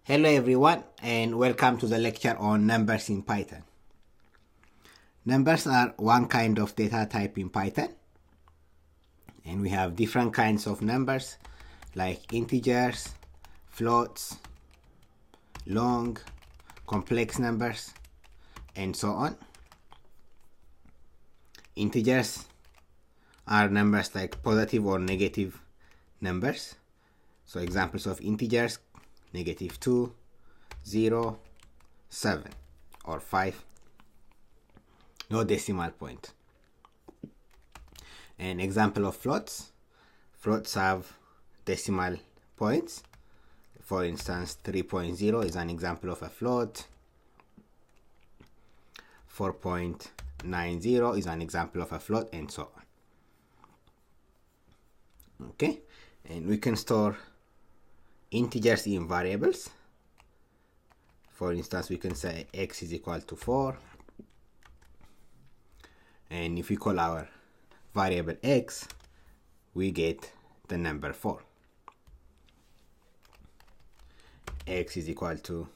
Hello everyone and welcome to the lecture on numbers in Python. Numbers are one kind of data type in Python, and we have different kinds of numbers like integers, floats, long, complex numbers, and so on. Integers are numbers like positive or negative numbers. So examples of integers: -2, 0, 7, or 5. No decimal point. An example of floats. Floats have decimal points. For instance, 3.0 is an example of a float. 4.90 is an example of a float, and so on. Okay, and we can store integers in variables. For instance, we can say x is equal to 4, and if we call our variable x, we get the number 4. X is equal to,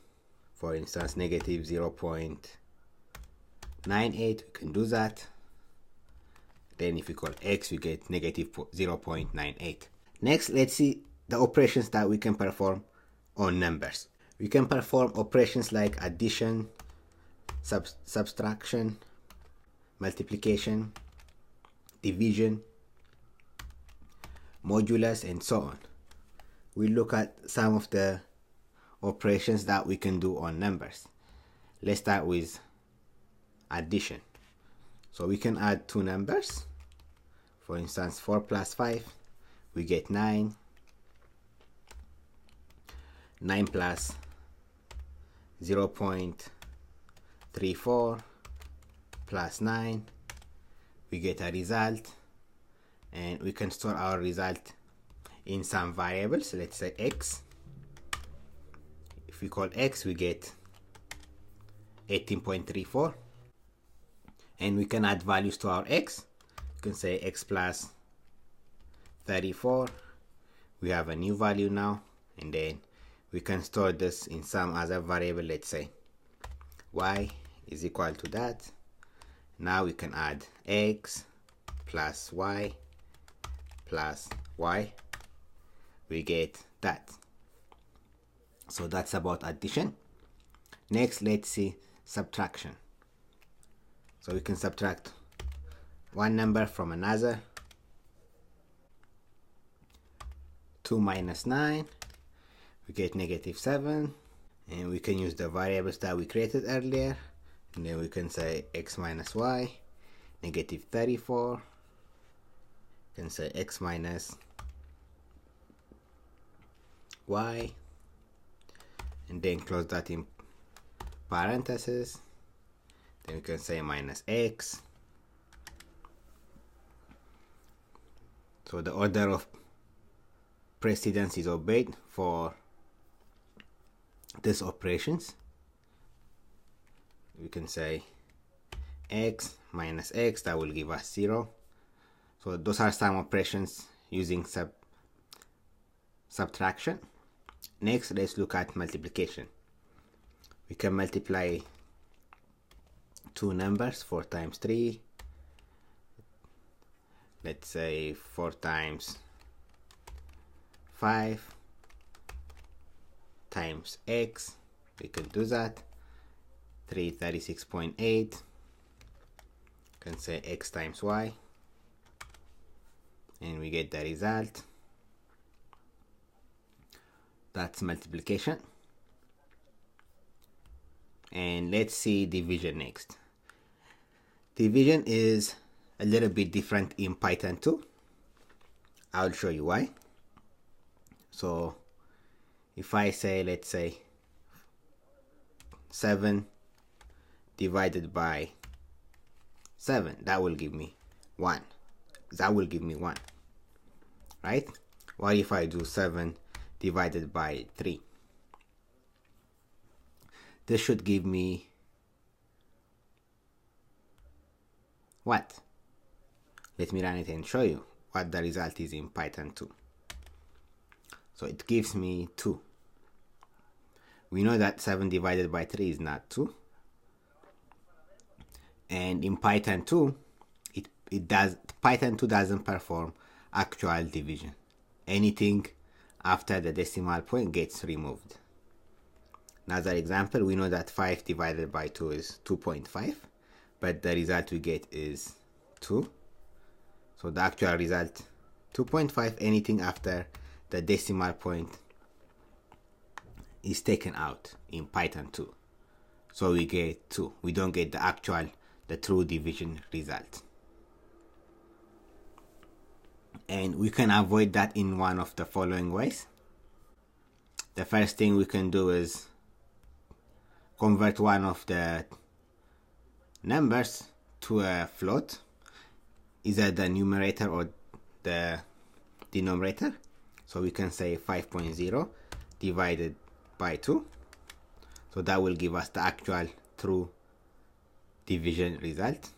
for instance, -0.98. We can do that. Then if we call x, we get -0.98. Next, let's see the operations that we can perform on numbers. We can perform operations like addition, subtraction, multiplication, division, modulus, and so on. We'll look at some of the operations that we can do on numbers. Let's start with addition. So we can add two numbers. For instance, 4 plus 5, we get 9. 9 plus 0.34 plus 9, we get a result, and we can store our result in some variables. Let's say x. If we call x, we get 18.34, and we can add values to our x. You can say x plus 34. We have a new value now, and then we can store this in some other variable. Let's say y is equal to that. Now we can add x plus y plus y. We get that. So that's about addition. Next, let's see subtraction. So we can subtract one number from another. 2 minus 9, we get -7, and we can use the variables that we created earlier, and then we can say x minus y, -34. We can say x minus y, and then close that in parentheses. Then we can say minus x. So the order of precedence is obeyed for these operations. We can say x minus x, that will give us 0. So those are some operations using subtraction. Next, let's look at multiplication. We can multiply two numbers, 4 times 3. Let's say 4 times 5 times x. We can do that. 336.8. Can say x times y, and we get the result. That's multiplication. And let's see division next. Division is a little bit different in Python too. I'll show you why. So if I say, let's say 7 divided by 7, that will give me 1. That will give me 1, right? What if I do 7 divided by 3? This should give me what? Let me run it and show you what the result is in Python 2. So it gives me 2. we know that 7 divided by 3 is not 2. And in Python 2, Python 2 doesn't perform actual division. Anything after the decimal point gets removed. Another example, we know that 5 divided by 2 is 2.5, but the result we get is 2. So the actual result 2.5, anything after the decimal point is taken out in Python 2. So we get 2. We don't get the true division result. And we can avoid that in one of the following ways. The first thing we can do is convert one of the numbers to a float, either the numerator or the denominator. So we can say 5.0 divided by 2. So that will give us the actual true division result.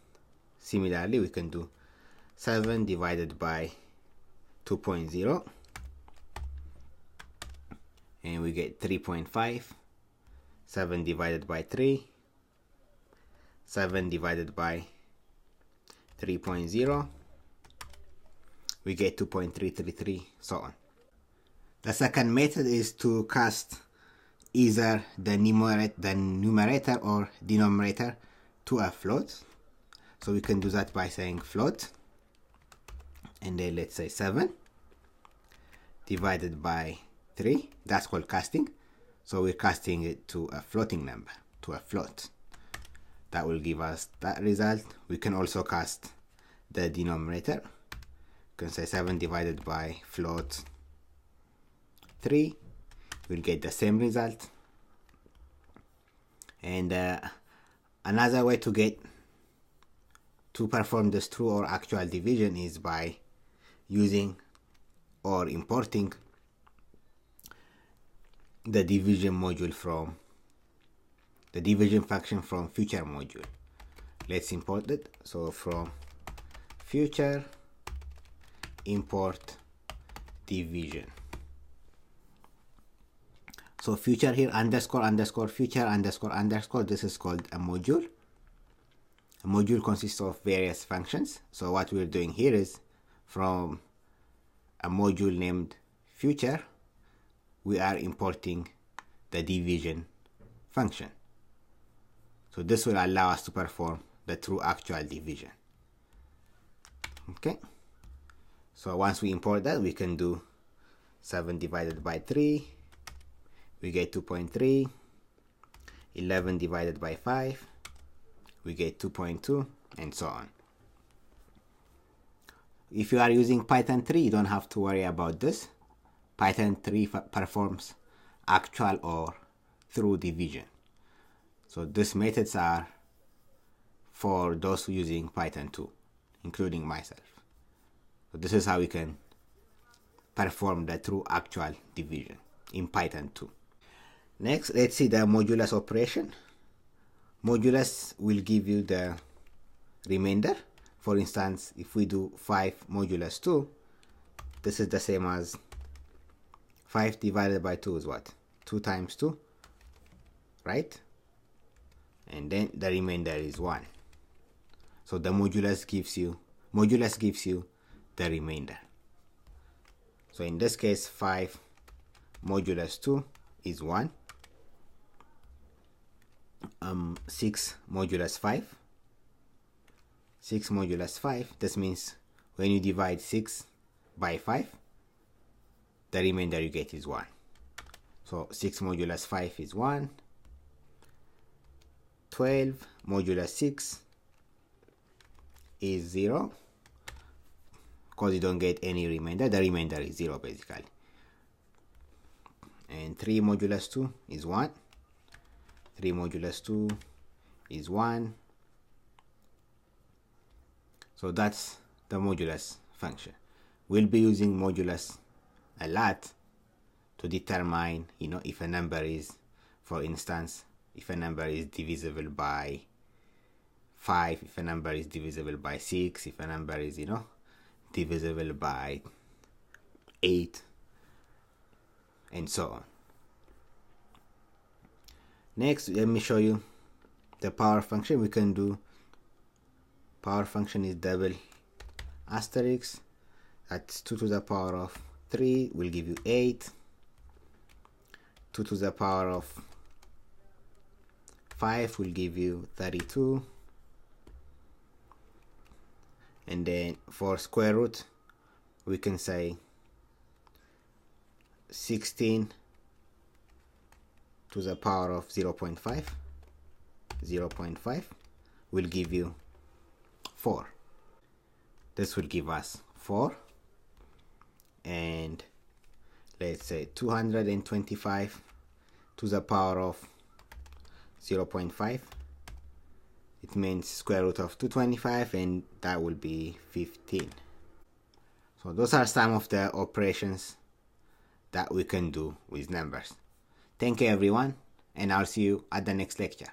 Similarly, we can do 7 divided by 2.0 and we get 3.5. 7 divided by 3, 7 divided by 3.0, we get 2.333, so on. The second method is to cast either the numerator or denominator to a float. So we can do that by saying float, and then let's say 7 divided by 3, that's called casting. So we're casting it to a floating number, to a float. That will give us that result. We can also cast the denominator. You can say 7 divided by float 3. We'll get the same result. And another way to perform this true or actual division is by using or importing the division module from the division function from future module. Let's import it. So from future import division. So future here underscore underscore future underscore underscore, this is called a module. A module consists of various functions. So what we're doing here is from a module named future, we are importing the division function. So this will allow us to perform the true actual division. Okay. So once we import that, we can do 7 divided by 3. We get 2.3. 11 divided by 5. We get 2.2, and so on. If you are using Python 3, you don't have to worry about this. Python 3 performs actual or true division. So these methods are for those using Python 2, including myself. So this is how we can perform the true actual division in Python 2. Next, let's see the modulus operation. Modulus will give you the remainder. For instance, if we do 5 modulus 2, this is the same as 5 divided by 2 is what? 2 times 2, right? And then the remainder is 1. So the modulus gives you the remainder. So in this case, 5 modulus 2 is 1. 6 modulus 5. 6 modulus 5, this means when you divide 6 by 5, the remainder you get is 1. So 6 modulus 5 is 1. 12 modulus 6 is 0, because you don't get any remainder. The remainder is 0 basically. And 3 modulus 2 is 1. 3 modulus 2 is 1. So that's the modulus function. We'll be using modulus a lot to determine, if a number is, for instance, if a number is divisible by 5, if a number is divisible by 6, if a number is, divisible by 8, and so on. Next, let me show you the power function. We can do power function is double asterisk. That's 2 to the power of 3 will give you 8. 2 to the power of 5 will give you 32. And then for square root, we can say 16 to the power of 0.5. 0.5 will give you 4. This will give us 4. And let's say 225 to the power of 0.5. It means square root of 225, and that will be 15. So those are some of the operations that we can do with numbers. Thank you everyone, and I'll see you at the next lecture.